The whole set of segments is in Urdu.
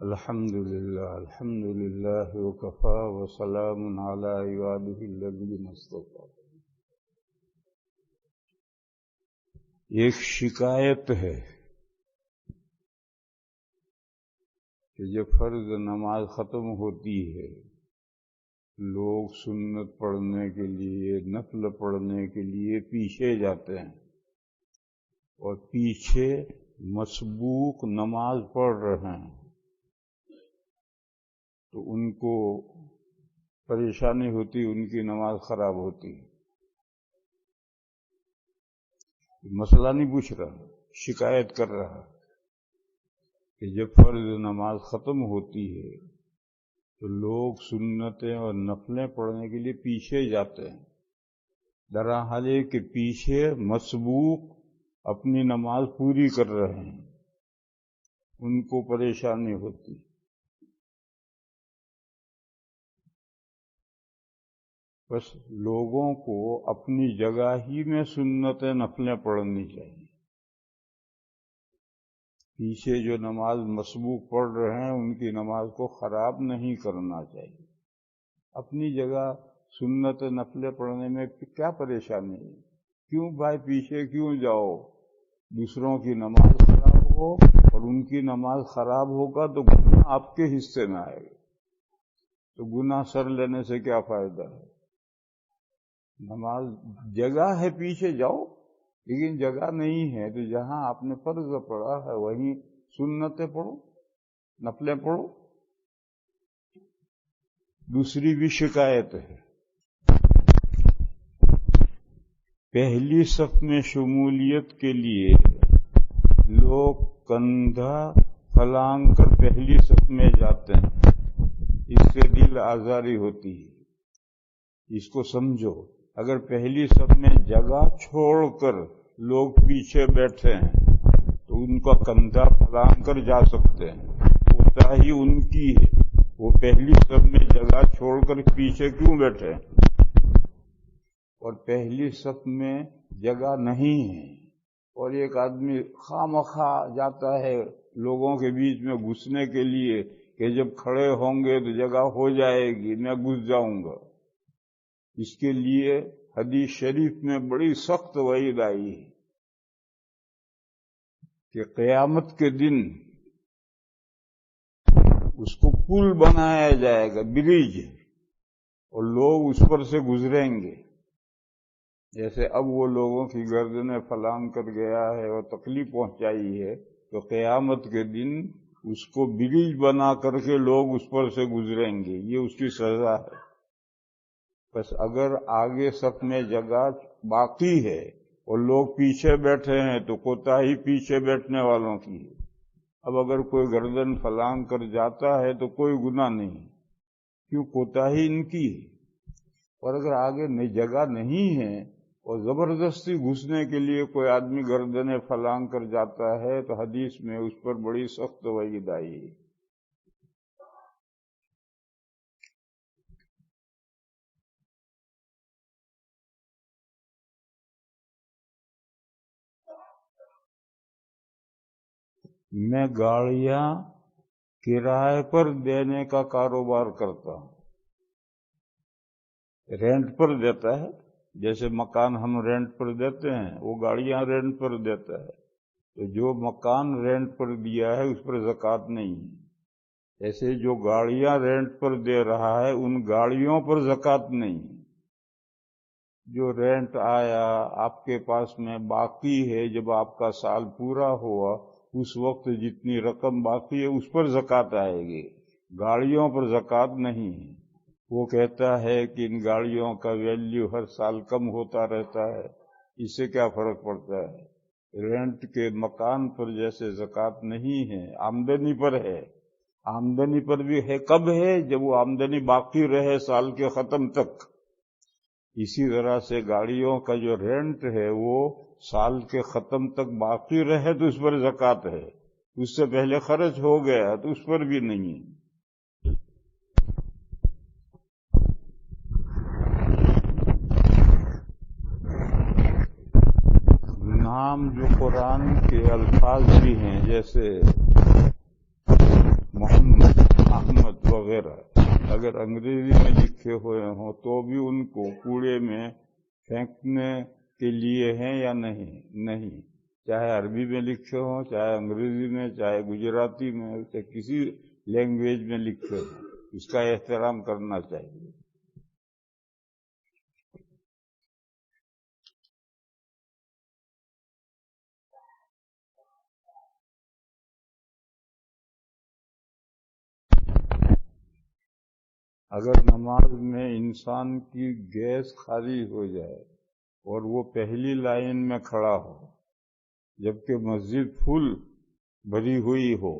الحمد للہ وکفا وسلام علی عبادہ الذین اصطفیٰ۔ ایک شکایت ہے کہ جب فرض نماز ختم ہوتی ہے لوگ سنت پڑھنے کے لیے نفل پڑھنے کے لیے پیچھے جاتے ہیں اور پیچھے مسبوق نماز پڑھ رہے ہیں تو ان کو پریشانی ہوتی، ان کی نماز خراب ہوتی۔ مسئلہ نہیں پوچھ رہا، شکایت کر رہا کہ جب فرض نماز ختم ہوتی ہے تو لوگ سنتیں اور نفلیں پڑھنے کے لیے پیچھے جاتے ہیں، درحال کہ پیچھے مسبوق اپنی نماز پوری کر رہے ہیں، ان کو پریشانی ہوتی۔ بس لوگوں کو اپنی جگہ ہی میں سنتیں نفلیں پڑھنی چاہیے۔ پیچھے جو نماز مسبوق پڑھ رہے ہیں ان کی نماز کو خراب نہیں کرنا چاہیے۔ اپنی جگہ سنت نفلیں پڑھنے میں کیا پریشانی ہے؟ کیوں بھائی پیچھے کیوں جاؤ؟ دوسروں کی نماز خراب ہو اور ان کی نماز خراب ہوگا تو گناہ آپ کے حصے میں آئے گا، تو گناہ سر لینے سے کیا فائدہ ہے؟ نماز جگہ ہے پیچھے جاؤ، لیکن جگہ نہیں ہے تو جہاں آپ نے فرض پڑھا ہے وہیں سنتیں پڑھو، نفلیں پڑھو۔ دوسری بھی شکایت ہے، پہلی صف میں شمولیت کے لیے لوگ کندھا پھلانگ کر پہلی صف میں جاتے ہیں، اس سے دل آزاری ہوتی ہے۔ اس کو سمجھو، اگر پہلی صف میں جگہ چھوڑ کر لوگ پیچھے بیٹھے ہیں تو ان کا کندھا پھلانگ کر جا سکتے ہیں، کوتاہی ان کی ہے، وہ پہلی صف میں جگہ چھوڑ کر پیچھے کیوں بیٹھے ہیں؟ اور پہلی صف میں جگہ نہیں ہے اور ایک آدمی خواہ جاتا ہے لوگوں کے بیچ میں گھسنے کے لیے کہ جب کھڑے ہوں گے تو جگہ ہو جائے گی، میں گھس جاؤں گا۔ اس کے لیے حدیث شریف میں بڑی سخت وعید آئی ہے کہ قیامت کے دن اس کو پل بنایا جائے گا، برج، اور لوگ اس پر سے گزریں گے۔ جیسے اب وہ لوگوں کی گردنیں پھلانگ کر گیا ہے اور تکلیف پہنچائی ہے، تو قیامت کے دن اس کو برج بنا کر کے لوگ اس پر سے گزریں گے، یہ اس کی سزا ہے۔ بس اگر آگے صف میں جگہ باقی ہے اور لوگ پیچھے بیٹھے ہیں تو کوتاہی پیچھے بیٹھنے والوں کی ہے۔ اب اگر کوئی گردن پھلانگ کر جاتا ہے تو کوئی گناہ نہیں، کیوں؟ کوتاہی ان کی ہے۔ اور اگر آگے جگہ نہیں ہے اور زبردستی گھسنے کے لیے کوئی آدمی گردنیں پھلانگ کر جاتا ہے تو حدیث میں اس پر بڑی سخت وعید آئی ہے۔ میں گاڑیاں کرائے پر دینے کا کاروبار کرتا ہوں، رینٹ پر دیتا ہے، جیسے مکان ہم رینٹ پر دیتے ہیں وہ گاڑیاں رینٹ پر دیتا ہے، تو جو مکان رینٹ پر دیا ہے اس پر زکوٰۃ نہیں ہے۔ ایسے جو گاڑیاں رینٹ پر دے رہا ہے ان گاڑیوں پر زکوٰۃ نہیں ہے۔ جو رینٹ آیا آپ کے پاس میں باقی ہے، جب آپ کا سال پورا ہوا اس وقت جتنی رقم باقی ہے اس پر زکوٰۃ آئے گی، گاڑیوں پر زکوٰۃ نہیں ہے۔ وہ کہتا ہے کہ ان گاڑیوں کا ویلیو ہر سال کم ہوتا رہتا ہے، اس سے کیا فرق پڑتا ہے؟ رینٹ کے مکان پر جیسے زکوٰۃ نہیں ہے، آمدنی پر ہے۔ آمدنی پر بھی ہے، کب ہے؟ جب وہ آمدنی باقی رہے سال کے ختم تک۔ اسی طرح سے گاڑیوں کا جو رینٹ ہے وہ سال کے ختم تک باقی رہے تو اس پر زکوٰۃ ہے، اس سے پہلے خرچ ہو گیا تو اس پر بھی نہیں ہے۔ نام جو قرآن کے الفاظ بھی ہیں، جیسے محمد وغیرہ اگر انگریزی میں لکھے ہوئے ہوں تو بھی ان کو کوڑے میں پھینکنے کے لیے ہیں یا نہیں، چاہے عربی میں لکھے ہوں، چاہے انگریزی میں، چاہے گجراتی میں، چاہے کسی لینگویج میں لکھے ہوں، اس کا احترام کرنا چاہیے۔ اگر نماز میں انسان کی گیس خالی ہو جائے اور وہ پہلی لائن میں کھڑا ہو جبکہ مسجد پھول بھری ہوئی ہو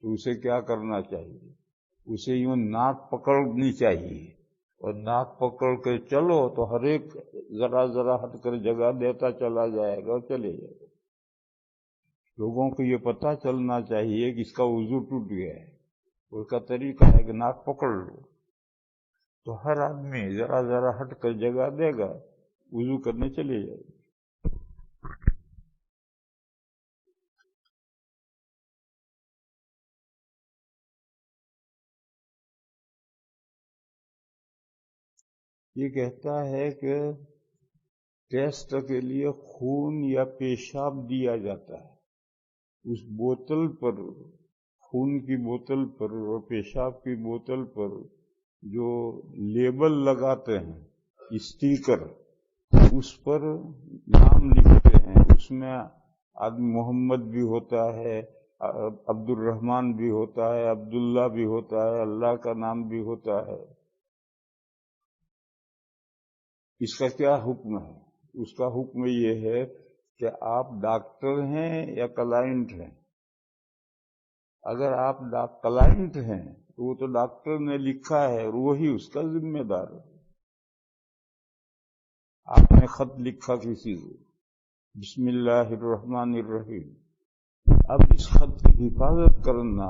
تو اسے کیا کرنا چاہیے؟ اسے یوں ناک پکڑنی چاہیے، اور ناک پکڑ کے چلو تو ہر ایک ذرا ذرا ہٹ کر جگہ دیتا چلا جائے گا اور چلے جائے گا۔ لوگوں کو یہ پتہ چلنا چاہیے کہ اس کا وضو ٹوٹ گیا ہے، اس کا طریقہ ہے کہ ناک پکڑ لو تو ہر آدمی ذرا ذرا ہٹ کر جگہ دے گا، وضو کرنے چلے جائے گا۔ یہ کہتا ہے کہ ٹیسٹ کے لیے خون یا پیشاب دیا جاتا ہے، اس بوتل پر، خون کی بوتل پر اور پیشاب کی بوتل پر جو لیبل لگاتے ہیں، اسٹیکر، اس پر نام لکھتے ہیں، اس میں آدمی محمد بھی ہوتا ہے، عبد الرحمن بھی ہوتا ہے، عبداللہ بھی ہوتا ہے، اللہ کا نام بھی ہوتا ہے۔ اس کا کیا حکم ہے؟ اس کا حکم یہ ہے کہ آپ ڈاکٹر ہیں یا کلائنٹ ہیں۔ اگر آپ کلائنٹ ہیں تو وہ تو ڈاکٹر نے لکھا ہے اور وہی اس کا ذمہ دار ہے۔ آپ نے خط لکھا کسی کو، بسم اللہ الرحمن الرحیم، اب اس خط کی حفاظت کرنا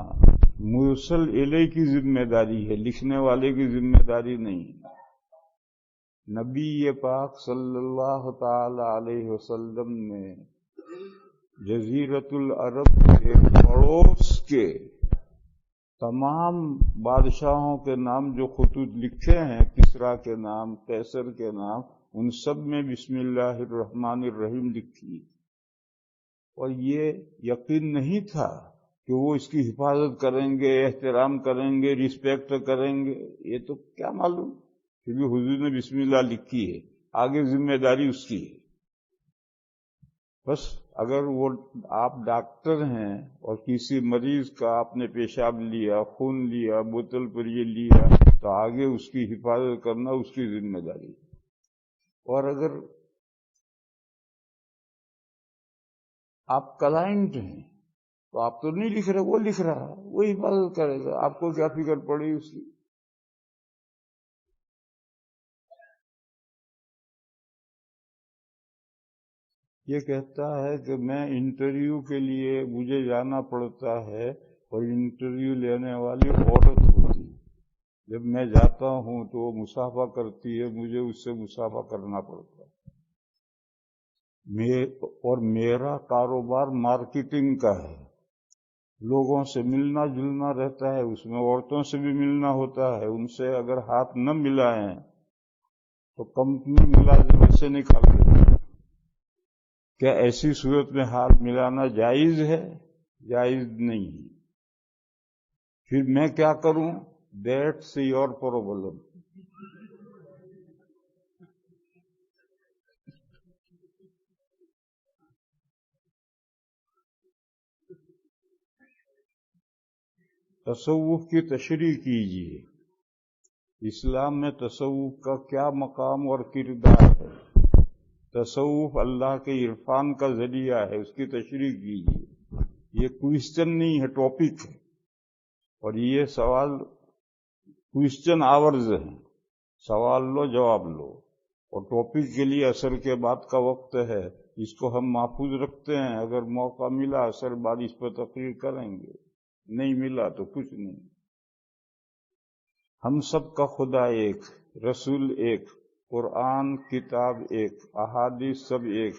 مرسل الیہ کی ذمہ داری ہے، لکھنے والے کی ذمہ داری نہیں۔ نبی پاک صلی اللہ تعالی علیہ وسلم نے جزیرۃ العرب کے پڑوس کے تمام بادشاہوں کے نام جو خطوط لکھے ہیں، کسریٰ کے نام، قیصر کے نام، ان سب میں بسم اللہ الرحمن الرحیم لکھی، اور یہ یقین نہیں تھا کہ وہ اس کی حفاظت کریں گے، احترام کریں گے، رسپیکٹ کریں گے، یہ تو کیا معلوم، کیونکہ حضور نے بسم اللہ لکھی ہے، آگے ذمہ داری اس کی ہے۔ بس اگر وہ آپ ڈاکٹر ہیں اور کسی مریض کا آپ نے پیشاب لیا، خون لیا، بوتل پر یہ لیا، تو آگے اس کی حفاظت کرنا اس کی ذمہ داری ہے۔ اور اگر آپ کلائنٹ ہیں تو آپ تو نہیں لکھ رہے، وہ لکھ رہا ہے، وہ حفاظت کرے گا، آپ کو کیا فکر پڑی اس کی؟ یہ کہتا ہے کہ میں انٹرویو کے لیے مجھے جانا پڑتا ہے اور انٹرویو لینے والی عورت ہوتی ہے، جب میں جاتا ہوں تو وہ مصافحہ کرتی ہے، مجھے اس سے مصافحہ کرنا پڑتا ہے۔ اور میرا کاروبار مارکیٹنگ کا ہے، لوگوں سے ملنا جلنا رہتا ہے، اس میں عورتوں سے بھی ملنا ہوتا ہے، ان سے اگر ہاتھ نہ ملائیں تو کمپنی ملازمت سے نکال دیتی ہے۔ کیا ایسی صورت میں ہاتھ ملانا جائز ہے؟ جائز نہیں۔ پھر میں کیا کروں؟ That's your problem. تصوف کی تشریح کیجیے، اسلام میں تصوف کا کیا مقام اور کردار ہے؟ تصوف اللہ کے عرفان کا ذریعہ ہے، اس کی تشریح کیجیے۔ یہ کوئسچن نہیں ہے، ٹاپک ہے، اور یہ سوال کوئسچن آورز ہیں، سوال لو جواب لو، اور ٹاپک کے لیے عصر کے بعد کا وقت ہے، اس کو ہم محفوظ رکھتے ہیں، اگر موقع ملا عصر بعد اس پر تقریر کریں گے، نہیں ملا تو کچھ نہیں۔ ہم سب کا خدا ایک، رسول ایک، قرآن کتاب ایک، احادیث سب ایک،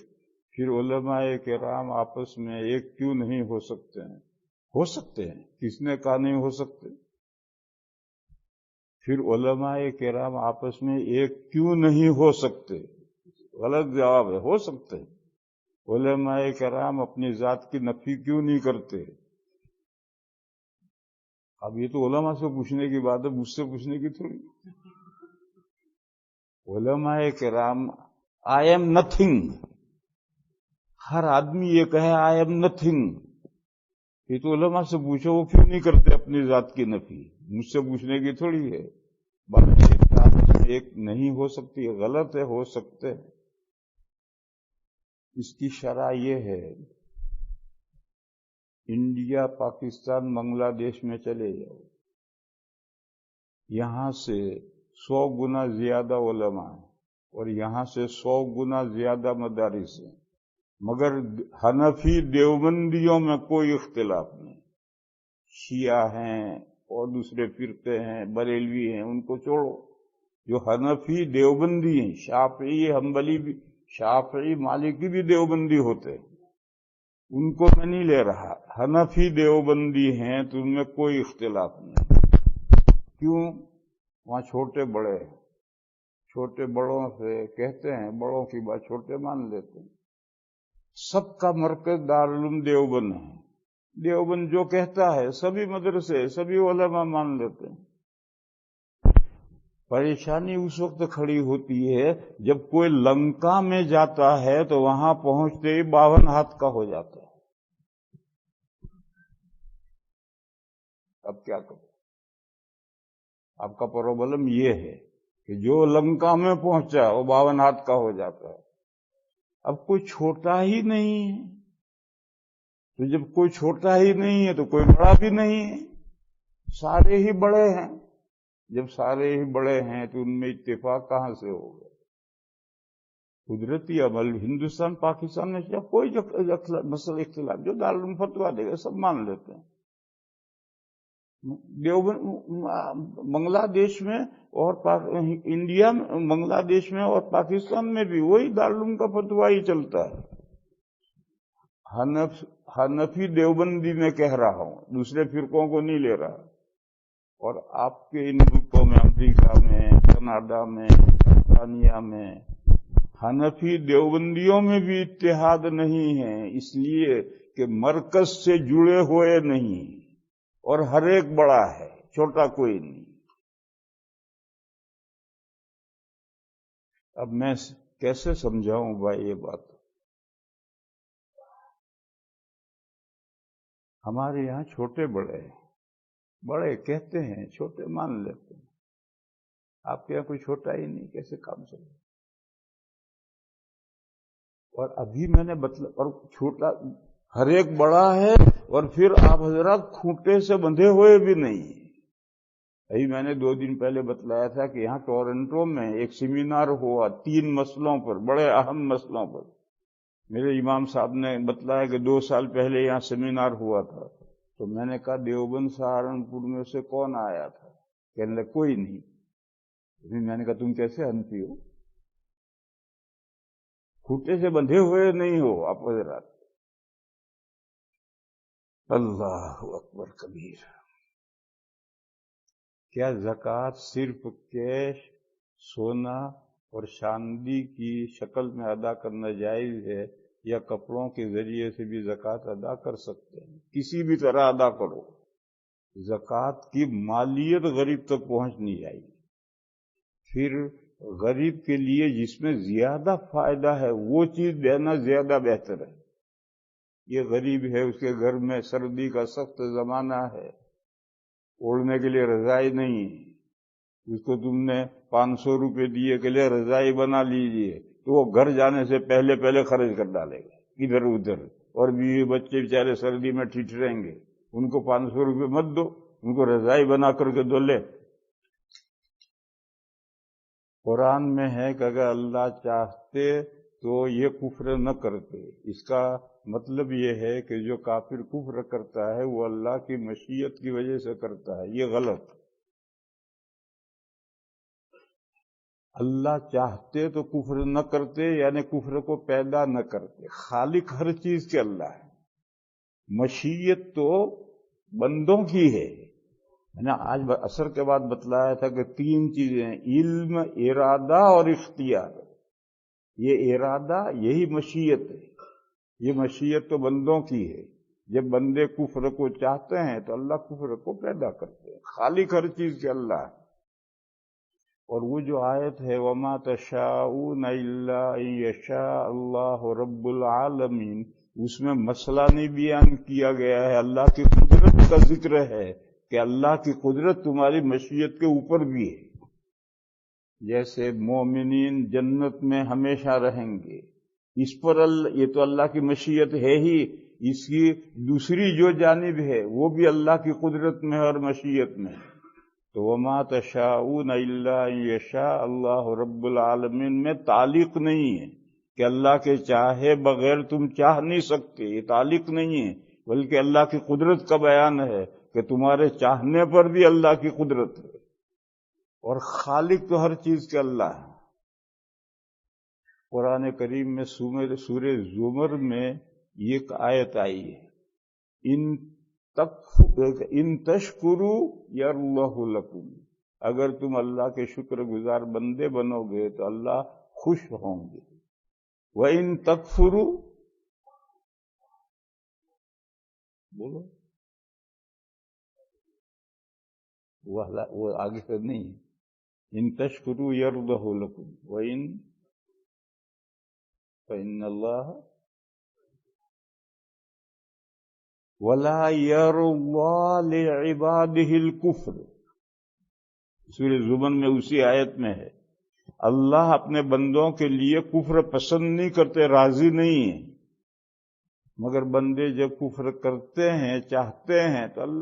پھر علماء کرام آپس میں ایک کیوں نہیں ہو سکتے ہیں؟ ہو سکتے ہیں، کس نے کہا نہیں ہو سکتے؟ پھر علماء کرام آپس میں ایک کیوں نہیں ہو سکتے؟ غلط جواب ہے، ہو سکتے ہیں۔ علماء کرام اپنی ذات کی نفی کیوں نہیں کرتے؟ اب یہ تو علماء سے پوچھنے کی بات ہے، مجھ سے پوچھنے کی تھوڑی۔ علماء کرام آئی ایم نتھنگ، ہر آدمی یہ کہے آئی ایم نتھنگ، یہ تو علماء سے پوچھو وہ کیوں نہیں کرتے اپنی ذات کی نفی، مجھ سے پوچھنے کی تھوڑی ہے۔ بات ایک نہیں ہو سکتی، غلط ہے، ہو سکتے ہیں۔ اس کی شرح یہ ہے، انڈیا، پاکستان، بنگلہ دیش میں چلے جاؤ، یہاں سے 100 گنا زیادہ علماء ہیں اور یہاں سے 100 گنا زیادہ مدارس ہیں، مگر حنفی دیوبندیوں میں کوئی اختلاف نہیں۔ شیعہ ہیں اور دوسرے فرقے ہیں، بریلوی ہیں، ان کو چھوڑو۔ جو حنفی دیوبندی ہیں، شافعی حنبلی بھی، شافعی مالکی بھی دیوبندی ہوتے ہیں، ان کو میں نہیں لے رہا۔ حنفی دیوبندی ہیں تو ان میں کوئی اختلاف نہیں۔ کیوں؟ وہاں چھوٹے بڑے ہیں، چھوٹے بڑوں سے کہتے ہیں، بڑوں کی بات چھوٹے مان لیتے ہیں۔ سب کا مرکز دارالعلوم دیوبند ہے، دیوبند جو کہتا ہے سبھی مدرسے، سبھی علماء مان لیتے ہیں۔ پریشانی اس وقت کھڑی ہوتی ہے جب کوئی لنکا میں جاتا ہے تو وہاں پہنچتے ہی 52 ہاتھ کا ہو جاتا ہے۔ اب کیا کریں؟ آپ کا پرابلم یہ ہے کہ جو لنکا میں پہنچا وہ 52 ہاتھ کا ہو جاتا ہے۔ اب کوئی چھوٹا ہی نہیں ہے، تو جب کوئی چھوٹا ہی نہیں ہے تو کوئی بڑا بھی نہیں ہے، سارے ہی بڑے ہیں۔ جب سارے ہی بڑے ہیں تو ان میں اتفاق کہاں سے ہوگا؟ قدرتی عمل ہندوستان پاکستان میں کوئی مسئلہ اختلاف، جو دارالعلوم فتویٰ دے گا سب مان لیتے ہیں۔ بنگلہ دیش میں اور انڈیا میں، بنگلہ دیش میں اور پاکستان میں بھی وہی دارالعلوم کا فتویٰ ہی چلتا ہے۔ حنفی دیوبندی میں کہہ رہا ہوں، دوسرے فرقوں کو نہیں لے رہا۔ اور آپ کے ان ملکوں میں، امریکہ میں، کینیڈا میں، برطانیہ میں، حنفی دیوبندیوں میں بھی اتحاد نہیں ہے، اس لیے کہ مرکز سے جڑے ہوئے نہیں، اور ہر ایک بڑا ہے، چھوٹا کوئی نہیں۔ اب میں کیسے سمجھاؤں بھائی یہ بات؟ ہمارے یہاں چھوٹے بڑے ہیں، بڑے کہتے ہیں، چھوٹے مان لیتے ہیں۔ آپ کے یہاں کوئی چھوٹا ہی نہیں، کیسے کام چلے؟ اور ابھی میں نے اور چھوٹا ہر ایک بڑا ہے، اور پھر آپ حضرات کھوٹے سے بندھے ہوئے بھی نہیں۔ ابھی میں نے 2 دن پہلے بتلایا تھا کہ یہاں ٹورنٹو میں ایک سیمینار ہوا 3 مسئلوں پر، بڑے اہم مسئلوں پر۔ میرے امام صاحب نے بتلایا کہ 2 سال پہلے یہاں سیمینار ہوا تھا، تو میں نے کہا دیوبند سہارنپور میں سے کون آیا تھا؟ کہنے لگا کوئی نہیں۔ میں نے کہا تم کیسے حنفی ہو؟ کھوٹے سے بندھے ہوئے نہیں ہو آپ حضرات۔ اللہ اکبر کبیر۔ کیا زکوٰۃ صرف کیش، سونا اور چاندی کی شکل میں ادا کرنا جائز ہے، یا کپڑوں کے ذریعے سے بھی زکوٰۃ ادا کر سکتے ہیں؟ کسی بھی طرح ادا کرو، زکوٰۃ کی مالیت غریب تک پہنچنی چاہیے۔ پھر غریب کے لیے جس میں زیادہ فائدہ ہے وہ چیز دینا زیادہ بہتر ہے۔ یہ غریب ہے، اس کے گھر میں سردی کا سخت زمانہ ہے، اوڑھنے کے لیے رضائی نہیں، اس کو تم نے 500 روپے دیے کے لیے رضائی بنا لیجئے، تو وہ گھر جانے سے پہلے خرچ کر ڈالے گا ادھر ادھر، اور بیوی بچے بیچارے سردی میں ٹھٹریں گے، ان کو 500 روپے مت دو، ان کو رضائی بنا کر کے دو لے۔ قرآن میں ہے کہ اگر اللہ چاہتے تو یہ کفر نہ کرتے۔ اس کا مطلب یہ ہے کہ جو کافر کفر کرتا ہے وہ اللہ کی مشیت کی وجہ سے کرتا ہے، یہ غلط۔ اللہ چاہتے تو کفر نہ کرتے، یعنی کفر کو پیدا نہ کرتے۔ خالق ہر چیز کے اللہ ہے، مشیت تو بندوں کی ہے۔ ہے نا. آج عصر کے بعد بتلایا تھا کہ 3 چیزیں ہیں: علم، ارادہ اور اختیار. یہ ارادہ یہی مشیت ہے. یہ مشیت تو بندوں کی ہے. جب بندے کفر کو چاہتے ہیں تو اللہ کفر کو پیدا کرتے ہیں. خالق ہر چیز کے اللہ ہے. اور وہ جو آیت ہے وَمَا تَشَاءُونَ إِلَّا أَن يَشَاءَ اللَّهُ رَبُّ الْعَالَمِينَ، اس میں مسئلہ نہیں بیان کیا گیا ہے، اللہ کی قدرت کا ذکر ہے کہ اللہ کی قدرت تمہاری مشیت کے اوپر بھی ہے. جیسے مومنین جنت میں ہمیشہ رہیں گے، اس پر یہ تو اللہ کی مشیت ہے ہی. اس کی دوسری جو جانب ہے وہ بھی اللہ کی قدرت میں اور مشیت میں. تو وَمَا تَشَاءُونَ إِلَّا أَن يَشَاءَ اللَّهُ رَبُّ الْعَالَمِينَ میں تعلق نہیں ہے کہ اللہ کے چاہے بغیر تم چاہ نہیں سکتے. یہ تعلق نہیں ہے، بلکہ اللہ کی قدرت کا بیان ہے کہ تمہارے چاہنے پر بھی اللہ کی قدرت ہے. اور خالق تو ہر چیز کے اللہ ہے. قرآن کریم میں سورہ زمر میں یہ ایک آیت آئی ہے: ان تشکروا یرضہ لکم، اگر تم اللہ کے شکر گزار بندے بنو گے تو اللہ خوش ہوں گے. وَإِن تکفروا، بولو وہ آگے سے نہیں، ان تشکروا یرضہ لکم وَإِن فَإِنَّ اللَّهَ وَلَا يَرْضَىٰ لِعِبَادِهِ الْكُفْرَ. سورہ زمر میں اسی آیت میں ہے اللہ اپنے بندوں کے لیے کفر پسند نہیں کرتے، راضی نہیں ہیں، مگر بندے جب کفر کرتے ہیں، چاہتے ہیں تو اللہ